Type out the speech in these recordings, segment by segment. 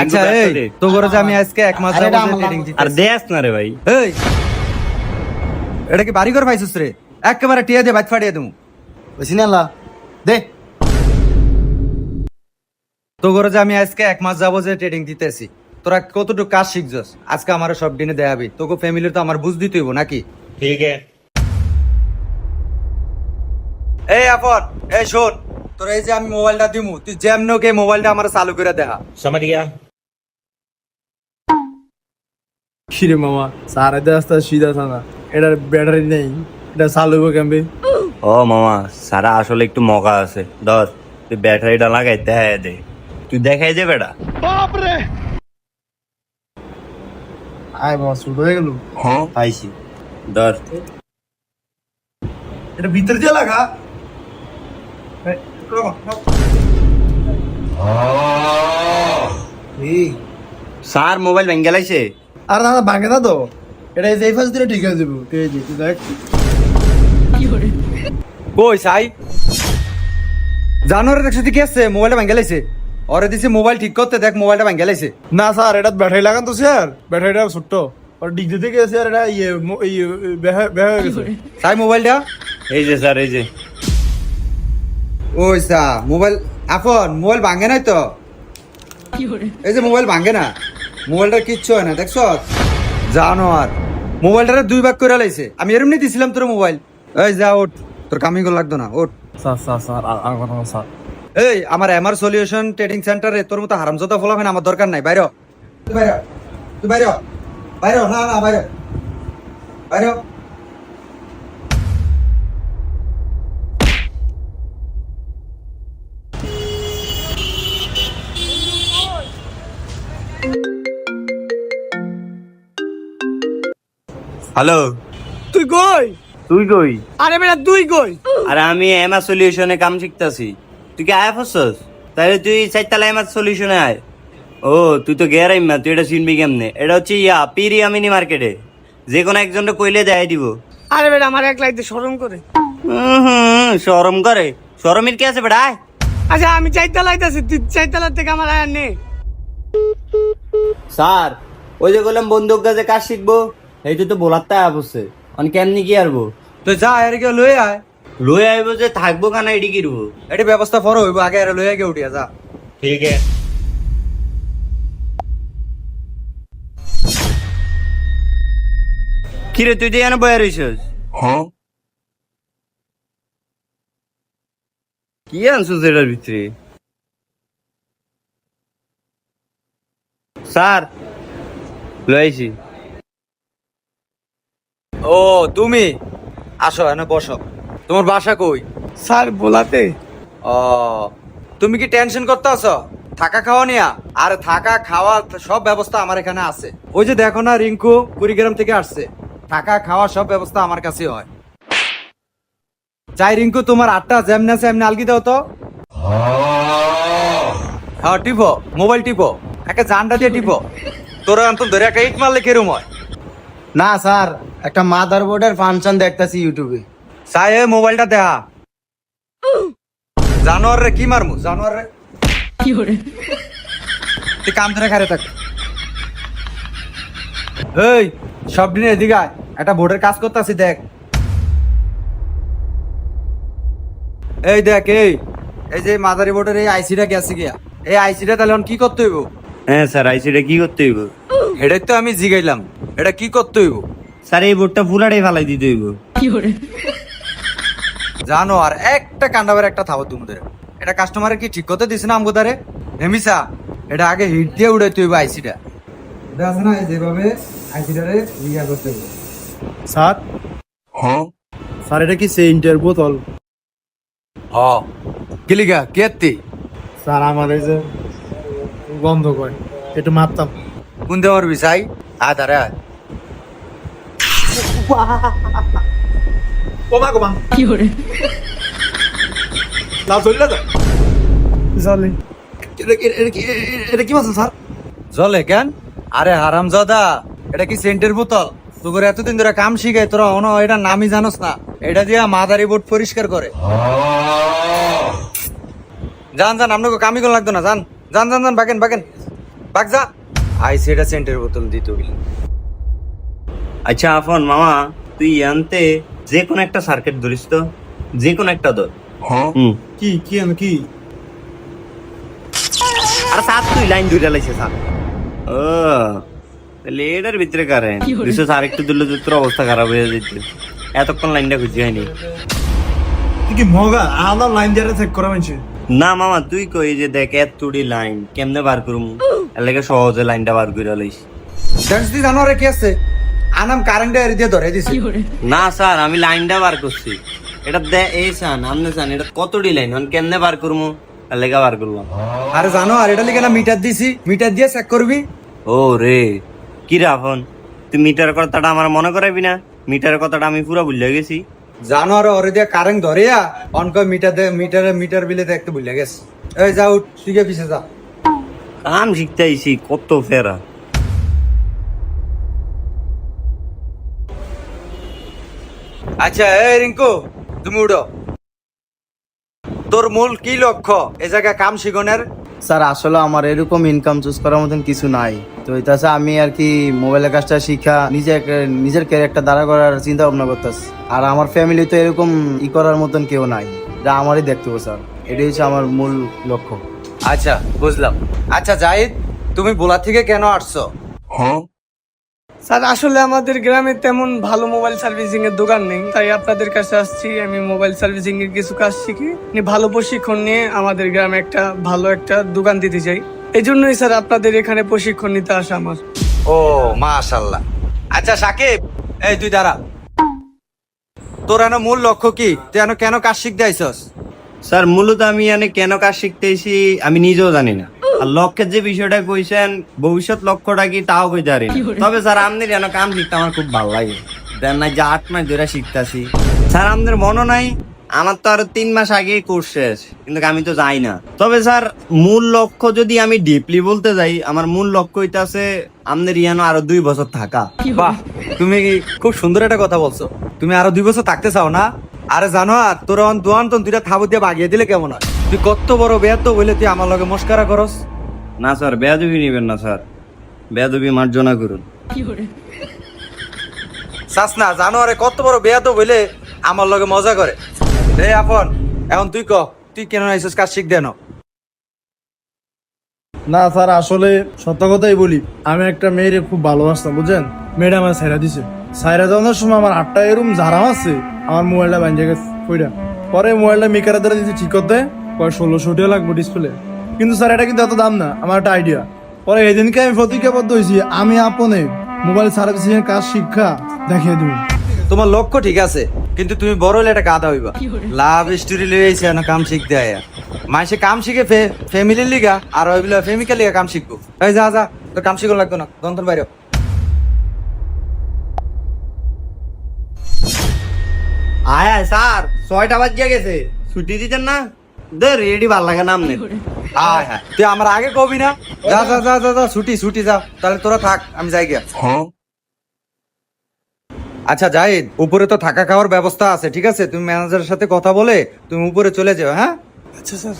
আচ্ছা এই তো করে যে আমি আজকে এক মাস আরে এটা যাবত আমার ট্রেডিং না। দিতে আর দেয়াস না রে ভাই। এই এটা কি বাড়ি ঘর পাইছিস রে একেবারে টিয়া দিয়ে বাইক ফাটিয়ে দেবো বুঝছি না দে তো করে যে আমি আজকে এক মাস যাবো যে ট্রেডিং দিতেছি তোরা কতটুকু কাজ শিখছস আজকে আমার সব দিনে দেখাবি তোকে ফ্যামিলির তো আমার বুঝ দিতে হইব নাকি ঠিক আছে, এই আপন এই শোন তোরা এই যে আমি মোবাইলটা দিমু তুই যেমনকে মোবাইলটা আমার চালু করে দেখা समझ गया। কিরে মামা সারা রাস্তা সিধা থানা এটার ব্যাটারি নেই, এটা চালু হইব কেমবে? ও মামা, সারা আসলে একটু মগা আছে। ধর তুই ব্যাটারিটা লাগাই দেখাই দে, তুই দেখাই দে বেটা। আয় বাবা শুরু হয়ে গেল। হ্যাঁ পাইছি, ধর। এটা ভিতর দিয়ে লাগা। এই স্যার মোবাইল ভেঙে গেলাইছে। আর দাদা ভাঙে না তো, এটা এই যে ফার্স্ট দিলে ঠিক হয়ে যাবো। এই যে তুই দেখ কই সাই জানোরে দেখছিস কি আছে মোবাইলটা ভাঙে লাইছে ওরে দিছে মোবাইল ঠিক করতে দেখ মোবাইলটা ভাঙে লাইছে না স্যার, এটা ব্যাটারি লাগান তো স্যার, ব্যাটারিটা ছোট্ট আর ডিগ্রি থেকে স্যার এটা বেহা হয়ে গেছে। সাই মোবাইলটা এই যে স্যার, এই যে ওই সা মোবাইল আপন মোবাইল ভাঙে নাই তো এই যে মোবাইল ভাঙে না মোবাইলটা কিচ্ছু হয় না দেখছ জানো আর মোবাইলটা দুই ভাগ করে লাইছে আমি এরমনি দিছিলাম তোর মোবাইল এই যা ওঠ তোর কামিং লাগতো না ওঠ স্যার স্যার স্যার আর কথা না স্যার। এই আমার এমআর সলিউশন ট্রেডিং সেন্টারে তোর মতো হারামজাদা ফলা হয় না আমার দরকার নাই বাইরে হ। তুই বাইরে হ। তুই বাইরে হ। বাইরে হ। না না বাইরে হ। বাইরে হ। হ্যালো, তুই কই? তুই কই? আরে বেটা তুই কই? আরে আমি এমআর সলিউশনে কাম শিখতাছি। তুই কি আয় ফসস? তাহলে তুই চাইতালা এমআর সলিউশনে আয়। ও তুই তো গেরাই না, তুই এটা চিনবি কেমনে? এটা হচ্ছে পিরিয়ামিনি মার্কেটে, যে কোনো একজনটা কইলে দেখাই দিব। আরে বেটা আমার এক লাইতে শরম করে। শরম করে? শরমের কি আছে বেটা? আয়। আচ্ছা আমি চাইতালা আইতাছি, তুই চাইতালার থেকে আমার আয়া নে। স্যার ওই যে বললাম বন্দুক গাছে কাজ শিখবো, এই তো বোলার তা বসছে অন কেমনি কি আরবো? তুই যা এর কে লই আয় লই আইবো যে থাকবো কানা এডি কিরবো? এটি ব্যবস্থা ফর হইব আগে এর লই আগে উঠিয়া যা ঠিক আছে। কিরে তুই যে এনে বয়া রইছস? হ্যাঁ, কি আনছিস এটার ভিতরে? স্যার লইছি। ও তুমি আসো এনে বসো তোমার বাসা কই স্যার বোলাতে। ও তুমি কি টেনশন করতে আছো থাকা খাওয়া নিয়া আর থাকা খাওয়া সব ব্যবস্থা আমার এখানে আছে ওই যে দেখো না রিঙ্কু কুড়িগ্রাম থেকে আসছে থাকা খাওয়া সব ব্যবস্থা আমার কাছে হয় চাই রিঙ্কু তোমার আটটা যেমনি আছে এমনি আলগি দাও তো হ্যাঁ টিপো মোবাইল টিপো একটা জানটা দিয়ে টিপো তোরা অন্তত ধরে একটা ইট মারলে কেরম হয় না স্যার, একটা মাদারবোর্ডের ফাংশন দেখতাছি ইউটিউবে। চাই এ মোবাইলটা দেখা জানোয়ার রে কি মারমু জানোয়ার রে তুই কাম ধরে খারে থাক এই সব দিনে এদিকে আয়, একটা বোর্ডের কাজ করতেছি দেখ এই দেখ এই এই যে মাদারি বোর্ডের এই আইসিটা গেছে গিয়া এই আইসিটা তাহলে এখন কি করতে হইব হ্যাঁ স্যার, আইসিটা কি করতে হইব? এটাই তো আমি জিগাইলাম এটা কি করতে হইব স্যার এই বোর্ডটা পুরাটাই ফালাই দিতে হইব। জানো আর একটা কান্ডাবের একটা থাবো তোমাদের এটা কাস্টমারে কি ঠিক করতে দিছে না আমগোদারে হেমিসা এটা আগে হিট দিয়ে উড়াইতে হইব আইসিটা এটা আছে না যেভাবে আইসিটারে ইয়া করতে হইব স্যার হ্যাঁ স্যার এটা কি সেন্টের বোতল? হ গিলিগা কেতি স্যার আমার এই যে গন্ধ করে একটু মারতাম। কোন দেওয়ার বিষয় আধারে আয় কমা কমা লাভ চললে তো চলে। এটা কি মাছ স্যার? জলে কেন আরে হারাম জাদা এটা কি সেন্টের বোতল তোর এতদিন ধরে কাম শিখাই তোরা অন এটা নামই জানোস না এটা দিয়া মাদারি বোর্ড পরিষ্কার করে যান যান আপনাকে কামই কোন লাগতো না যান যান যান যান বাকেন বাকেন বাগ যা। আইসি এটা সেন্টের বোতল দিতে হইল। আচ্ছা আফন মামা, তুই আনতে যে কোনো একটা সার্কিট ধরিস তো, যে কোনো একটা ধর। হুম। কি কি আমি কি আর স্যার তুই লাইন ধরে লাইছে স্যার। ও তাহলে এটার ভিতরে কারেন্ট বিশেষ আরেকটু দিলে তো তোর অবস্থা খারাপ হয়ে যেত। এতক্ষণ লাইনটা খুঁজে হয়নি। তুই কি মগা আলাদা লাইন দিয়ে চেক করা মানছে? না মামা, তুই কই যে দেখ এতটি লাইন কেমনে বার করবো, এর লাগে সহজে লাইনটা বার করে লাইস। জানিস তুই জানো রে কি আছে? আনাম কারেন্টটা এর দিয়ে ধরে দিছি। না স্যার, আমি লাইনটা বার করছি। এটা দে এই সান আমনে সান, এটা কতটি লাইন কেমনে বার করবো, এর লাগে বার করলাম। আরে জানো আর এটা লিখে না মিটার দিছি, মিটার দিয়ে চেক করবি। ও রে, কি রে আফন, তুই মিটার কথাটা আমার মনে করাবি না? মিটারের কথাটা আমি পুরো ভুলে গেছি। জানো আর ওরে দিয়ে কারেন্ট ধরিয়া অনক মিটার দে, মিটার বিলে দেখতে ভুলে গেছে। এই যা উঠ, তুই গিয়ে পিছে যা। কাম শিখতে আইছি কত ফেরা। আচ্ছা এই রিঙ্কু, তুমি উঠো। তোর মূল কি লক্ষ্য এ জায়গায় কাম শিখনের? স্যার আসলে আমার এরকম ইনকাম চুজ করার মতন কিছু নাই, তো এটাছে আমি আর কি মোবাইলের কাজটা শিখা নিজের ক্যারেক্টার দাঁড়া করার চিন্তা ভাবনা করতেছি। আর আমার ফ্যামিলি তো এরকম করার মতন কেউ নাই, যা আমারই দেখতে হবে স্যার, এটাই হচ্ছে আমার মূল লক্ষ্য। আচ্ছা বুঝলাম। আচ্ছা জাহিদ, তুমি বোলা থেকে কেন আসছো? স্যার আসলে আমাদের গ্রামে তেমন ভালো মোবাইল সার্ভিসিং এর দোকান নেই, তাই আপনাদের কাছে আসছি। আমি মোবাইল সার্ভিসিং এর কিছু কাজ শিখি, ভালো প্রশিক্ষণ নিয়ে আমাদের গ্রামে ভালো একটা দোকান দিতে চাই। এই জন্যই স্যার আপনাদের এখানে প্রশিক্ষণ নিতে আসা আমার। ও মাশাআল্লাহ। আচ্ছা সাকিব, এই তুই দাঁড়া। তোর এনো মূল লক্ষ্য কি? তুই এনো কেন কাজ শিখতে আইছস? স্যার মূলত আমি এনে কেন কাজ শিখতেছি আমি নিজেও জানি না। আর লক্ষ্যের যে বিষয়টা কইছেন, ভবিষ্যৎ লক্ষ্যটা কি তাও কই জানি না। তবে স্যার আমনের যেন কাম শিখতে আমার খুব ভালো লাগে। দেন না যে 8 মাস ধরে শিখতাছি। স্যার আমনের মনও নাই, আমার তো আরো 3 মাস আগে কোর্স শেষ, কিন্তু আমি তো যাই না। তবে স্যার মূল লক্ষ্য যদি আমি ডিপলি বলতে যাই, আমার মূল লক্ষ্য হইতাছে আমনের ইয়ানো আরো 2 বছর থাকা। বাহ, তুমি খুব সুন্দর একটা কথা বলছো। তুমি আরো 2 বছর থাকতে চাও না? আরে জানো আর তোর দোয়ান তো দুইটা থাবু দিয়ে বাগিয়ে দিলে কেমন হয়? তুই কত বড় বেয়াত বলে তুই আমার লগে মস্কারা করস? না স্যার, বেয়াদবি নিবেন না স্যার, বেয়াদবি মার্জনা করুন। চাস না, জানো আরে কত বড় বেয়াত বলে আমার লগে মজা করে। এই আপন, এখন তুই তুই কেন আইছস কাজ শিখ দেন? না স্যার, আসলে সত্য কথাই বলি, আমি একটা মেয়েরে খুব ভালোবাসতাম বুঝছেন। মেয়েটা আমার সাইরা দিছে। সাইরা দেওয়ার সময় আমার 8টা এরম জারাম আছে, আমার মোবাইলটা বাঞ্জে গেছে কইরা। পরে মোবাইলটা মেকারের দ্বারা দিতে ঠিক করতে 1600 টাকা লাগবে ডিসপ্লে। কিন্তু স্যার এটা কিন্তু এত দাম না, আমার একটা আইডিয়া। পরে এদিনকে আমি প্রতিজ্ঞাবদ্ধ হয়েছি, আমি আপনে মোবাইল সার্ভিসিং এর কাজ শিক্ষা দেখিয়ে দেবো। তোমার লক্ষ্য ঠিক আছে, কিন্তু তুমি বড় হলে একটা গাধা হইবা। লাভ স্টোরি লই আইছে না কাম শিখতে আয়া। মাইসে কাম শিখে ফ্যামিলির লিগা, আর ওইগুলা ফ্যামিলির লিগা কাম শিখবো। এই যা যা, তোর কাম শিখো লাগতো না, দন্তর বাইরে। আয় আয় স্যার, 6টা বাজিয়া গেছে, ছুটি দিতেন না? দে রেডি ভাল লাগে না আমনে। আয় হ্যাঁ, তুই আমার আগে কবি না? যা যা যা যা যা, ছুটি যা। তাহলে তোরা থাক, আমি যাই গিয়া। আচ্ছা জাহিদ, উপরে তো থাকা খাওয়ার ব্যবস্থা আছে, ঠিক আছে? তুমি ম্যানেজারের সাথে কথা বলে তুমি উপরে চলে যাও, হ্যাঁ? আচ্ছা স্যার।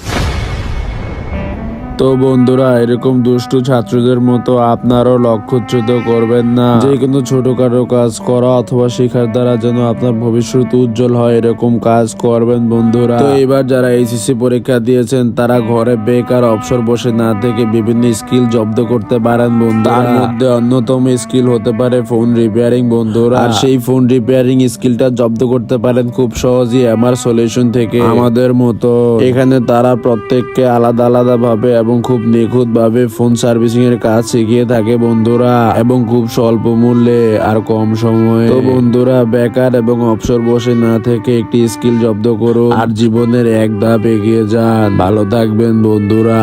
তো বন্ধুরা, এরকম দুষ্টু ছাত্রদের মতো আপনারও লক্ষ্যচ্যুত করবেন না। যে কোনো ছোটখাটো কাজ করা অথবা শেখার দ্বারা যেন আপনার ভবিষ্যৎ উজ্জ্বল হয়, এরকম কাজ করবেন বন্ধুরা। তো এবার যারা এইচএসসি পরীক্ষা দিয়েছেন, তারা ঘরে বেকার অবসর বসে না থেকে বিভিন্ন স্কিল জব্দ করতে পারেন বন্ধুরা। তার মধ্যে অন্যতম স্কিল হতে পারে ফোন রিপেয়ারিং বন্ধুরা। আর সেই ফোন রিপেয়ারিং স্কিলটা জব্দ করতে পারেন খুব সহজেই এমআর সলিউশন থেকে। আমাদের মতো এখানে তারা প্রত্যেককে আলাদা আলাদা ভাবে এবং খুব নিখুঁত ভাবে ফোন সার্ভিসিং এর কাজ শিখিয়ে থাকে বন্ধুরা, এবং খুব স্বল্প মূল্যে আর কম সময়ে। তো বন্ধুরা, বেকার এবং অবসর বসে না থেকে একটি স্কিল জব্দ করুন আর জীবনের এক ধাপ এগিয়ে যান। ভালো থাকবেন বন্ধুরা।